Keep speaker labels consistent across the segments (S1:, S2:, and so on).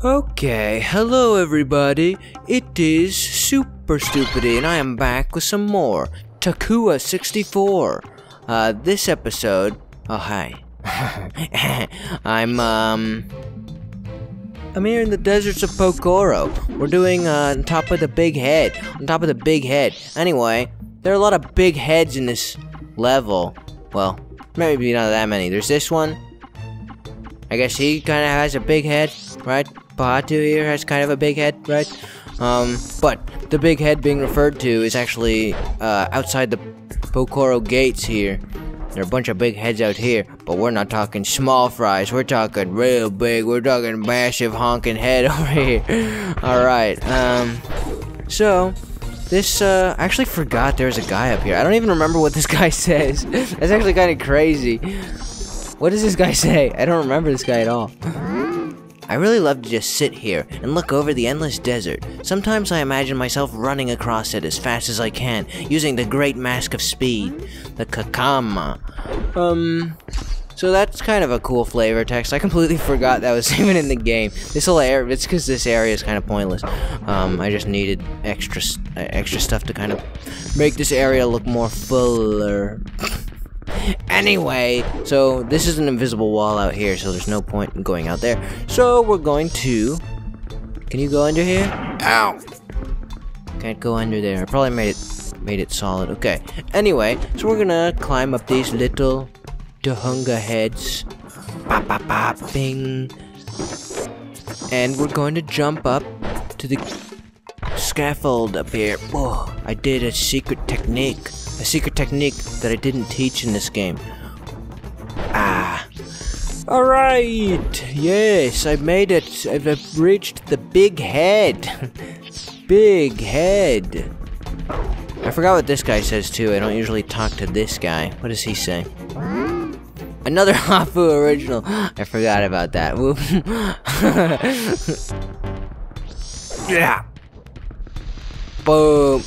S1: Okay, hello everybody, it is Super Stupidity and I am back with some more Takua 64. This episode, oh hi, I'm here in the Deserts of Po-Koro. We're doing on top of the big head, Anyway, there are a lot of big heads in this level. Well, maybe not that many. There's this one. I guess he kind of has a big head, right? Batu here has kind of a big head, right? But the big head being referred to is actually outside the Po-Koro gates here. There are a bunch of big heads out here, but we're not talking small fries. We're talking real big. We're talking massive honking head over here. Alright, so this, I actually forgot there was a guy up here. I don't even remember what this guy says. That's actually kind of crazy. What does this guy say? I don't remember this guy at all. I really love to just sit here and look over the endless desert. Sometimes I imagine myself running across it as fast as I can, using the great mask of speed, the Kakama. So that's kind of a cool flavor text. I completely forgot that was even in the game. This whole area, it's because this area is kind of pointless. I just needed extra stuff to kind of make this area look more fuller. Anyway, so this is an invisible wall out here, so there's no point in going out there. So we're going to... Can you go under here? Ow! Can't go under there. I probably made it solid. Okay. Anyway, so we're gonna climb up these little Tohunga heads. Pop, pop, pop, bing. And we're going to jump up to the scaffold up here. Whoa! I did a secret technique. A secret technique that I didn't teach in this game. Alright! Yes, I made it. I've reached the big head. Big head. I forgot what this guy says too. I don't usually talk to this guy. What does he say? Another Hafu original. I forgot about that. Whoop. Yeah. Boom.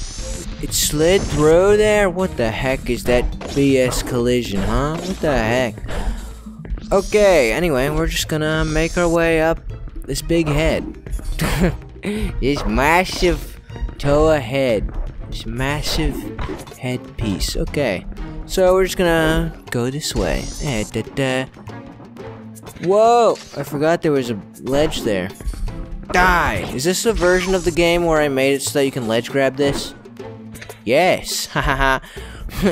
S1: It slid through there? What the heck is that BS collision, huh? What the heck? Okay, anyway, we're just gonna make our way up this big head. This massive Toa head. This massive headpiece. Okay, so we're just gonna go this way. Whoa! I forgot there was a ledge there. Die! Is this a version of the game where I made it so that you can ledge grab this? Yes, hahaha.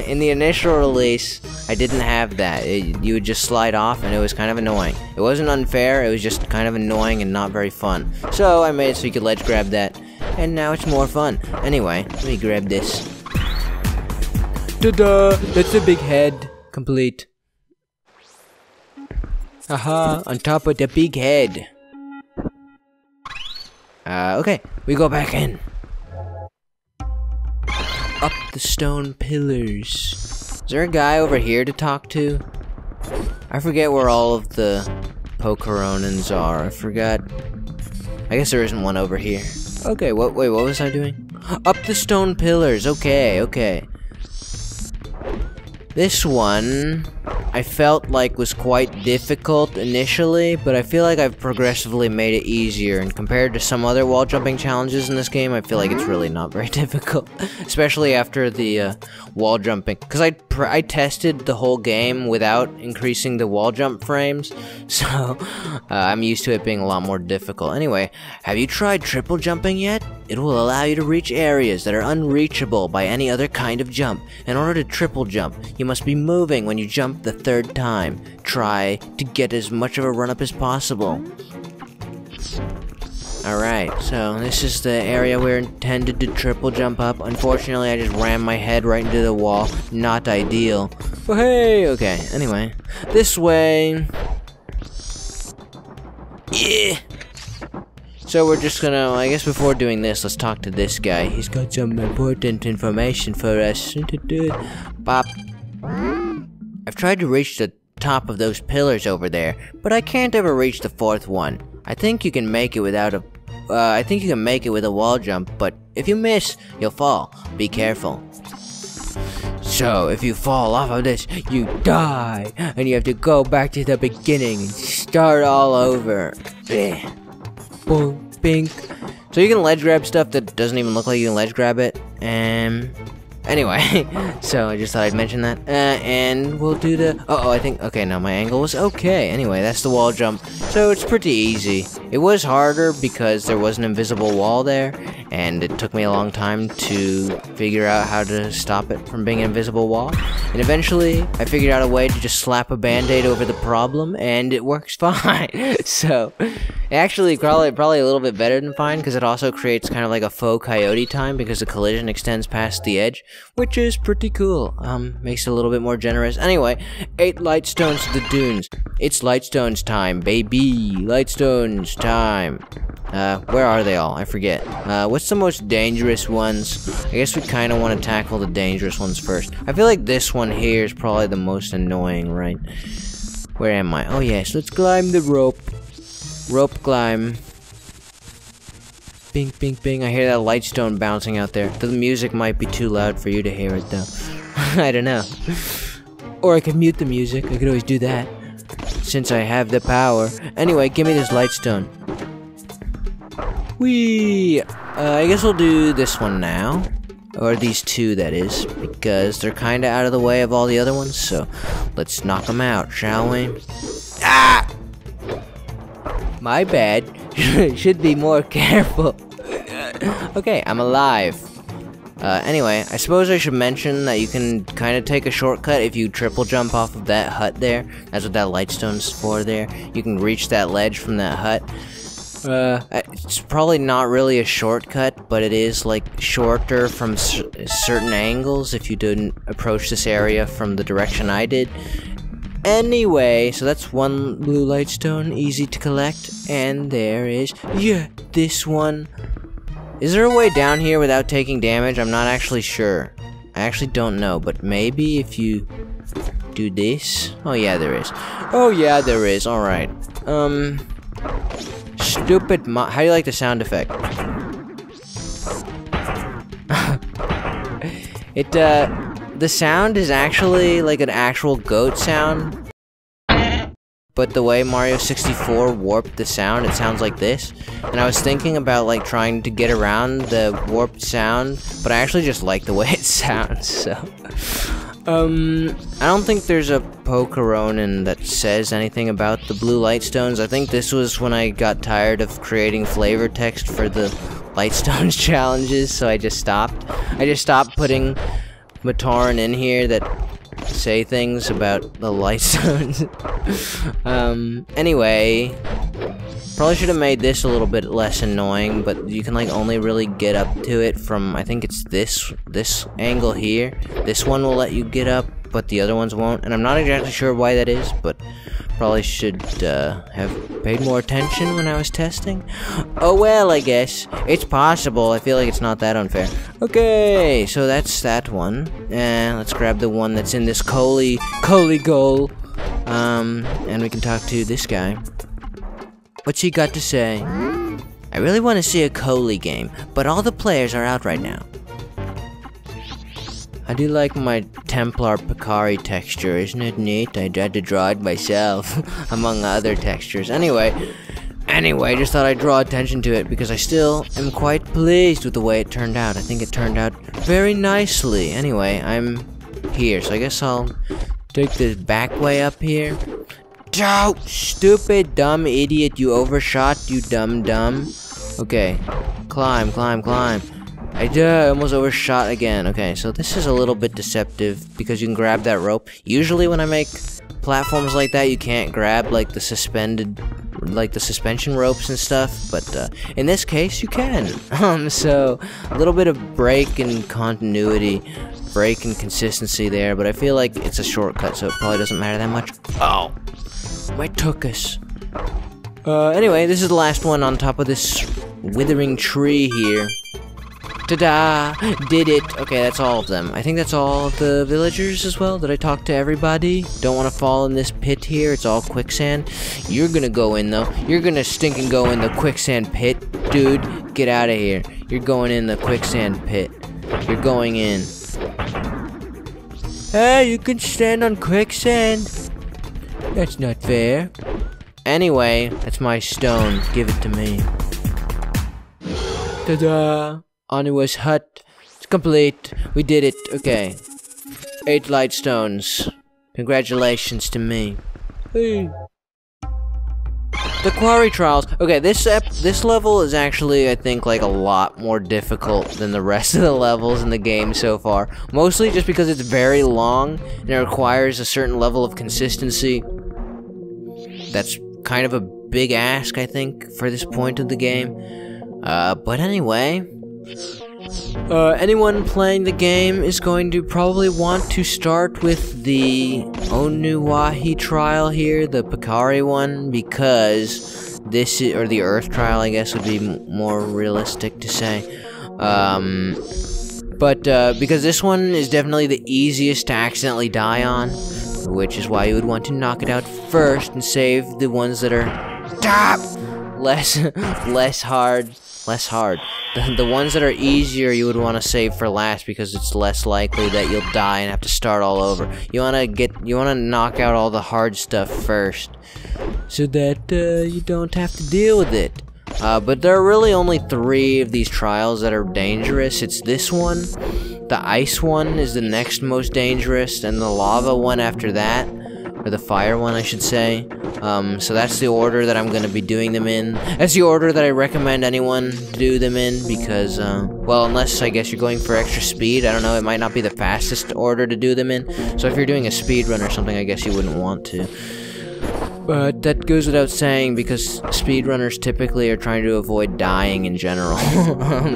S1: In the initial release, I didn't have that. You would just slide off, and it was kind of annoying. It wasn't unfair, it was just kind of annoying and not very fun. So I made it so you could ledge grab that, and now it's more fun. Anyway, let me grab this. Ta-da! That's the big head. Complete. Haha, on top of the big head. Okay, we go back in. Up the stone pillars. Is there a guy over here to talk to? I forget where all of the Po-Koronans are. I forgot. I guess there isn't one over here. Okay, wait, what was I doing? Up the stone pillars. Okay. This one, I felt like was quite difficult initially, but I feel like I've progressively made it easier, and compared to some other wall jumping challenges in this game, I feel like it's really not very difficult, especially after the wall jumping, because I tested the whole game without increasing the wall jump frames, so I'm used to it being a lot more difficult. Anyway, have you tried triple jumping yet? It will allow you to reach areas that are unreachable by any other kind of jump. In order to triple jump, you must be moving when you jump the third time. Try to get as much of a run-up as possible. Alright, so this is the area we're intended to triple jump up. Unfortunately, I just rammed my head right into the wall. Not ideal. But hey, okay, anyway. This way. Yeah. So we're just gonna, I guess before doing this, let's talk to this guy. He's got some important information for us. Bop. I've tried to reach the top of those pillars over there, but I can't ever reach the fourth one. I think you can make it without a... I think you can make it with a wall jump, but if you miss, you'll fall. Be careful. So, if you fall off of this, you die, and you have to go back to the beginning and start all over. boom, bink. So you can ledge grab stuff that doesn't even look like you can ledge grab it. Anyway, so I just thought I'd mention that. And we'll do the... Uh-oh, I think... Okay, now my angle was okay. Anyway, that's the wall jump. So it's pretty easy. It was harder because there was an invisible wall there, and it took me a long time to figure out how to stop it from being an invisible wall. And eventually, I figured out a way to just slap a band-aid over the problem, and it works fine. So, actually, probably a little bit better than fine, because it also creates kind of like a faux coyote time, because the collision extends past the edge, which is pretty cool. Makes it a little bit more generous. Anyway, 8 Lightstones to the dunes. It's Lightstones time, baby. Lightstones time. Where are they all? I forget. What's the most dangerous ones? I guess we kind of want to tackle the dangerous ones first. I feel like this one here is probably the most annoying, right? Where am I? Oh yes, let's climb the rope. Rope climb. Bing, bing, bing. I hear that Lightstone bouncing out there. The music might be too loud for you to hear it, though. I don't know. Or I could mute the music. I could always do that. Since I have the power. Anyway, give me this Lightstone. Whee! I guess we'll do this one now. Or these two, that is. Because they're kinda out of the way of all the other ones. So, let's knock them out, shall we? Ah! My bad. Should be more careful. Okay, I'm alive. Anyway, I suppose I should mention that you can kind of take a shortcut if you triple jump off of that hut there. That's what that Lightstone's for there. You can reach that ledge from that hut. It's probably not really a shortcut, but it is, like, shorter from certain angles if you didn't approach this area from the direction I did. Anyway, so that's one blue Lightstone, easy to collect, and there is, yeah, this one. Is there a way down here without taking damage? I'm not actually sure. I actually don't know, but maybe if you do this? Oh yeah, there is. Oh yeah, there is, alright. Stupid how do you like the sound effect? The sound is actually like an actual goat sound. But the way Mario 64 warped the sound, it sounds like this. And I was thinking about like trying to get around the warped sound, but I actually just like the way it sounds, so. I don't think there's a Po-Koronin that says anything about the blue Lightstones. I think this was when I got tired of creating flavor text for the Lightstones challenges, so I just stopped. I just stopped putting Matoran in here that say things about the Lightstones. Anyway, probably should have made this a little bit less annoying, but you can like only really get up to it from, I think it's this angle here. This one will let you get up, but the other ones won't, and I'm not exactly sure why that is, but probably should have paid more attention when I was testing. Oh well, I guess. It's possible. I feel like it's not that unfair. Okay, so that's that one. And let's grab the one that's in this Coley goal. And we can talk to this guy. What's he got to say? I really want to see a Coley game, but all the players are out right now. I do like my Templar Picari texture, isn't it neat? I had to draw it myself, among other textures. Anyway, just thought I'd draw attention to it, because I still am quite pleased with the way it turned out. I think it turned out very nicely. Anyway, I'm here, so I guess I'll take the back way up here. Oh, stupid, dumb idiot, you overshot, you dumb. Okay, climb. I almost overshot again. Okay, so this is a little bit deceptive because you can grab that rope. Usually when I make platforms like that, you can't grab like the suspension ropes and stuff, but in this case you can. So a little bit of break in continuity, break in consistency there, but I feel like it's a shortcut, so it probably doesn't matter that much. Oh, my tuchus. Anyway, this is the last one on top of this withering tree here. Ta-da! Did it! Okay, that's all of them. I think that's all of the villagers as well. Did I talk to everybody? Don't want to fall in this pit here. It's all quicksand. You're gonna go in, though. You're gonna stinking go in the quicksand pit. Dude, get out of here. You're going in the quicksand pit. You're going in. Hey, you can stand on quicksand. That's not fair. Anyway, that's my stone. Give it to me. Ta-da! Anua's hut. It's complete. We did it. Okay. 8 Lightstones. Congratulations to me. Hey. The Quarry Trials. Okay, this level is actually, I think, like a lot more difficult than the rest of the levels in the game so far. Mostly just because it's very long and it requires a certain level of consistency. That's kind of a big ask, I think, for this point of the game. But anyway, anyone playing the game is going to probably want to start with the Onuwahi trial here, the Pakari one, because this is, or the Earth trial, I guess would be more realistic to say. Because this one is definitely the easiest to accidentally die on, which is why you would want to knock it out first and save the ones that are less hard. The ones that are easier you would want to save for last because it's less likely that you'll die and have to start all over. You wanna knock out all the hard stuff first, so that you don't have to deal with it. But there are really only 3 of these trials that are dangerous. It's this one, the ice one is the next most dangerous, and the lava one after that, or the fire one I should say. So that's the order that I'm going to be doing them in. That's the order that I recommend anyone do them in because, well, unless I guess you're going for extra speed, I don't know, it might not be the fastest order to do them in. So if you're doing a speed run or something, I guess you wouldn't want to. But that goes without saying because speedrunners typically are trying to avoid dying in general.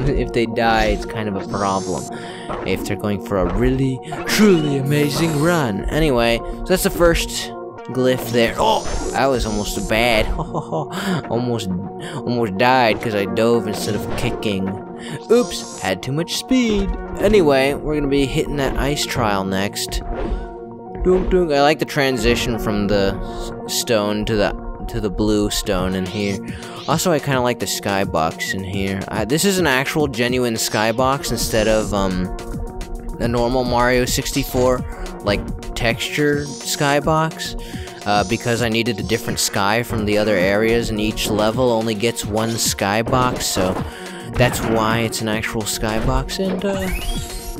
S1: If they die, it's kind of a problem. If they're going for a really, truly amazing run. Anyway, so that's the first glyph there. Oh, that was almost bad. almost died because I dove instead of kicking. Oops, had too much speed. Anyway, we're gonna be hitting that ice trial next. I like the transition from the stone to the blue stone in here. Also, I kind of like the skybox in here. This is an actual genuine skybox instead of a normal Mario 64 like texture skybox. Because I needed a different sky from the other areas, and each level only gets one skybox, so that's why it's an actual skybox. And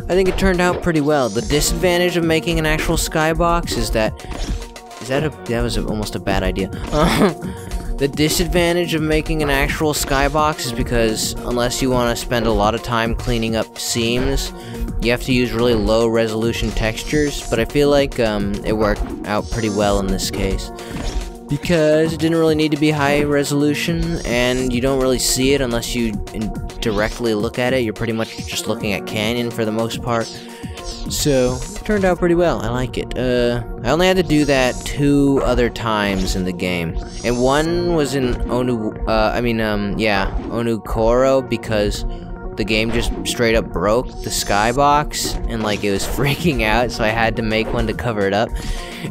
S1: I think it turned out pretty well. The disadvantage of making an actual skybox is that was almost a bad idea. The disadvantage of making an actual skybox is because unless you want to spend a lot of time cleaning up seams, you have to use really low resolution textures, but I feel like it worked out pretty well in this case. Because it didn't really need to be high resolution, and you don't really see it unless you directly look at it. You're pretty much just looking at canyon for the most part. So, it turned out pretty well. I like it. I only had to do that 2 other times in the game. And one was in Onukoro, because the game just straight up broke the skybox, and like it was freaking out, so I had to make one to cover it up.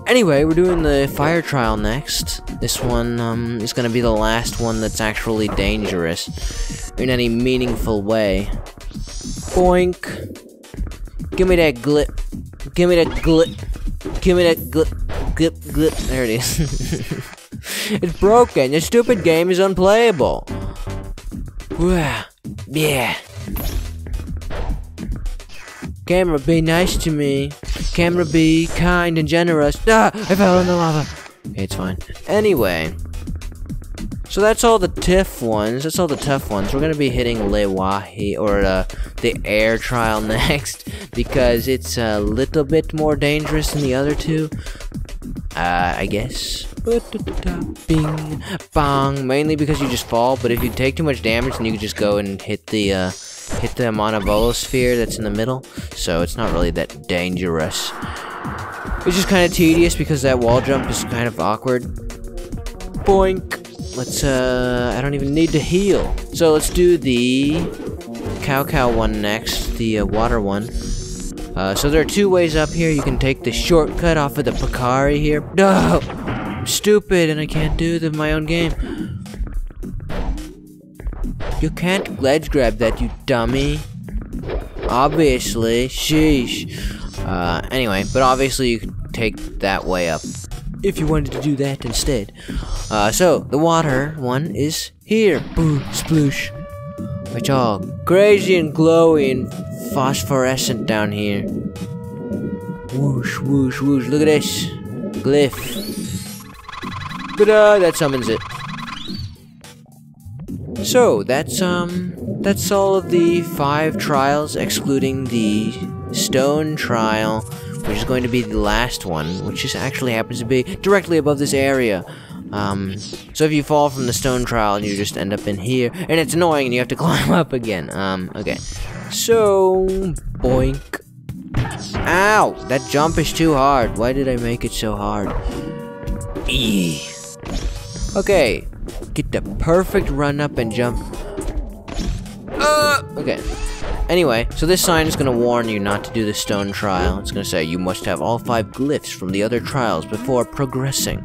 S1: Anyway, we're doing the fire trial next. This one is gonna be the last one that's actually dangerous in any meaningful way. Boink. Give me that glip. Give me that glip. Give me that glip. Glip, glip. There it is. It's broken. This stupid game is unplayable. Wow. Yeah. Camera, be nice to me. Camera, be kind and generous. Ah! I fell in the lava. Okay, it's fine. Anyway. So that's all the tough ones. That's all the tough ones. We're gonna be hitting Lewahi, or the air trial next, because it's a little bit more dangerous than the other 2. I guess. Bing, bong. Mainly because you just fall, but if you take too much damage, then you can just go and hit the Manavolo sphere that's in the middle. So it's not really that dangerous. It's just kind of tedious because that wall jump is kind of awkward. Boink. Let's, I don't even need to heal. So let's do the cow one next, the water one. So there are 2 ways up here. You can take the shortcut off of the Pakari here. No! I'm stupid and I can't do my own game. You can't ledge grab that, you dummy. Obviously. Sheesh. Anyway, but obviously you can take that way up if you wanted to do that instead. So, the water one is here. Boo, sploosh. It's all crazy and glowy and phosphorescent down here. Whoosh, whoosh, whoosh. Look at this. Glyph. Ta-da! That summons it. So, that's all of the 5 trials, excluding the stone trial, which is going to be the last one, which just actually happens to be directly above this area. So if you fall from the stone trial, you just end up in here, and it's annoying, and you have to climb up again. Okay. So, boink. Ow! That jump is too hard. Why did I make it so hard? Eee. Okay. Get the perfect run up and jump. Okay. Anyway, so this sign is going to warn you not to do the stone trial. It's going to say you must have all 5 glyphs from the other trials before progressing.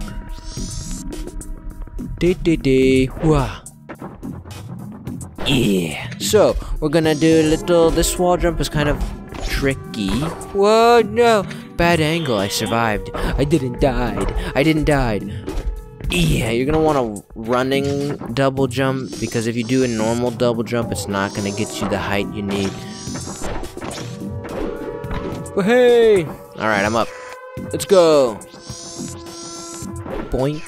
S1: Wah. Yeah. So, we're going to do a little... This wall jump is kind of tricky. Whoa, no. Bad angle. I survived. I didn't die. Yeah, you're gonna want a running double jump, because if you do a normal double jump, it's not gonna get you the height you need. Well, hey! Alright, I'm up. Let's go! Boink.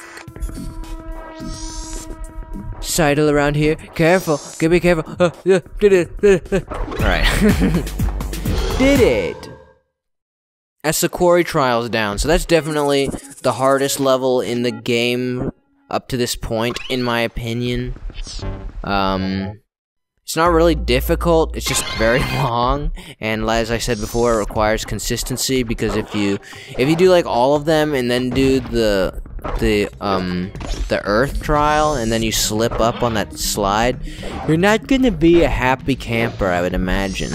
S1: Sidle around here. Careful! Be careful! Did it! Alright. Did it! That's the Quarry Trials down, so that's definitely the hardest level in the game up to this point, in my opinion. It's not really difficult, it's just very long, and as I said before, it requires consistency, because if you do like all of them and then do the Earth trial and then you slip up on that slide, you're not gonna be a happy camper, I would imagine.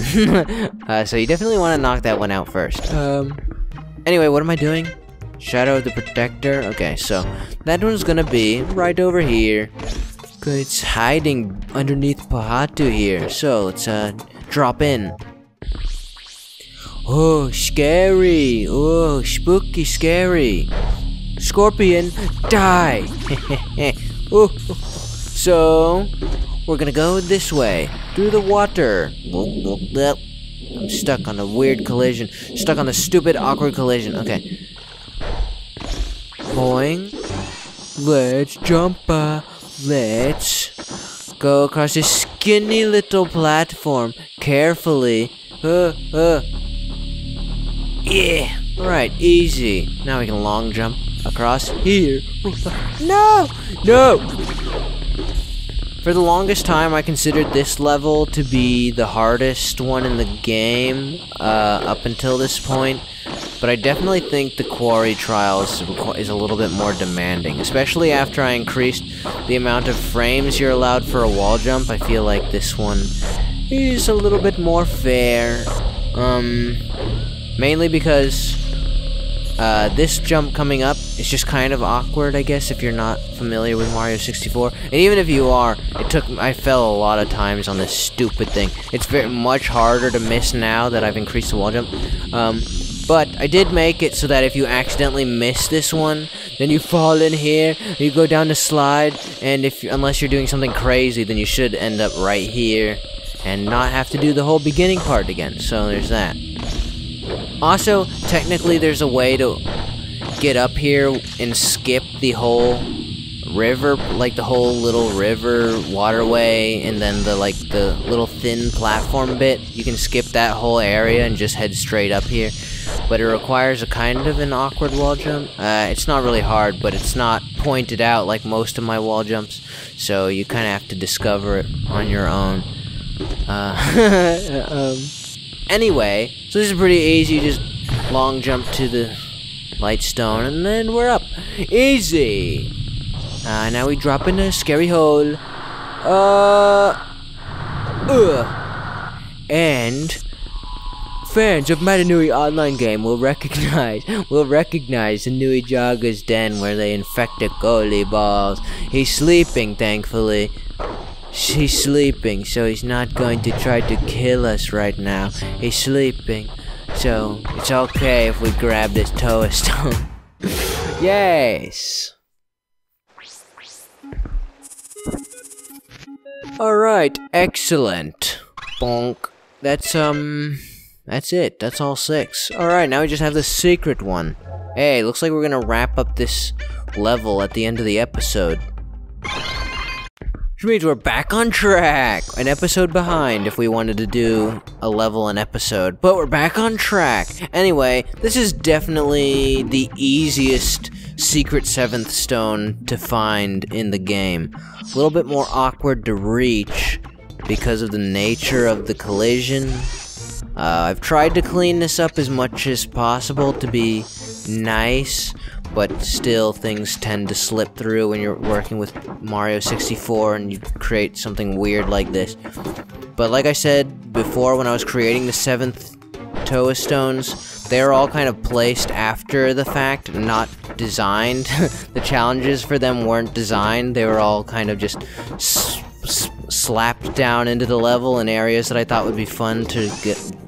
S1: So you definitely want to knock that one out first. Anyway, what am I doing? Shadow of the Protector? Okay, so that one's gonna be right over here. Good, it's hiding underneath Pahatu here, so let's drop in. Oh, scary! Oh, spooky scary! Scorpion, die! Oh, so, we're gonna go this way, through the water. I'm stuck on a weird collision. Stuck on the stupid, awkward collision. Okay. Boing. Let's jump. Let's go across this skinny little platform carefully. Yeah. Alright, easy. Now we can long jump across here. No! No! For the longest time, I considered this level to be the hardest one in the game, up until this point. But I definitely think the Quarry Trials is a little bit more demanding. Especially after I increased the amount of frames you're allowed for a wall jump, I feel like this one is a little bit more fair. Mainly because this jump coming up is just kind of awkward, I guess, if you're not familiar with Mario 64. And even if you are, I fell a lot of times on this stupid thing. It's very much harder to miss now that I've increased the wall jump. But I did make it so that if you accidentally miss this one, then you fall in here, you go down the slide, and unless you're doing something crazy, then you should end up right here and not have to do the whole beginning part again. So there's that. Also, technically there's a way to get up here and skip the whole river, like the whole little river waterway, and then the little thin platform bit. You can skip that whole area and just head straight up here. But it requires a kind of an awkward wall jump. It's not really hard, but it's not pointed out like most of my wall jumps, so you kind of have to discover it on your own. Anyway, so this is pretty easy. You just long jump to the Lightstone, and then we're up. Easy! Now we drop in a scary hole. And fans of Mata Nui Online Game will recognize the Nui Jaga's den where they infect the goalie balls. He's sleeping, thankfully. He's sleeping, so he's not going to try to kill us right now. He's sleeping, so it's okay if we grab this Toa Stone. Yes! Alright, excellent. Bonk. That's it. That's all 6. Alright, now we just have the secret one. Hey, looks like we're gonna wrap up this level at the end of the episode. Which means we're back on track! An episode behind if we wanted to do a level an episode, but we're back on track! Anyway, this is definitely the easiest secret 7th stone to find in the game. A little bit more awkward to reach because of the nature of the collision. I've tried to clean this up as much as possible to be nice, but still things tend to slip through when you're working with Mario 64 and you create something weird like this. But like I said before, when I was creating the 7th Toa Stones, they're all kind of placed after the fact, not designed. The challenges for them weren't designed, they were all kind of just slapped down into the level in areas that I thought would be fun to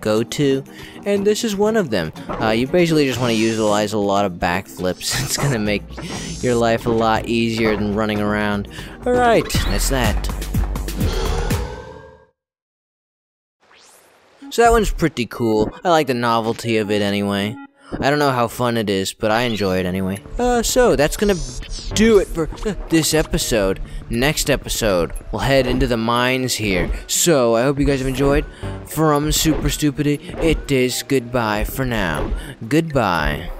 S1: go to, and this is one of them. You basically just want to utilize a lot of backflips. It's gonna make your life a lot easier than running around. Alright, that's that. So that one's pretty cool. I like the novelty of it anyway. I don't know how fun it is, but I enjoy it anyway. So that's gonna do it for this episode. Next episode, we'll head into the mines here. So, I hope you guys have enjoyed. From Super Stupidity, it is goodbye for now. Goodbye.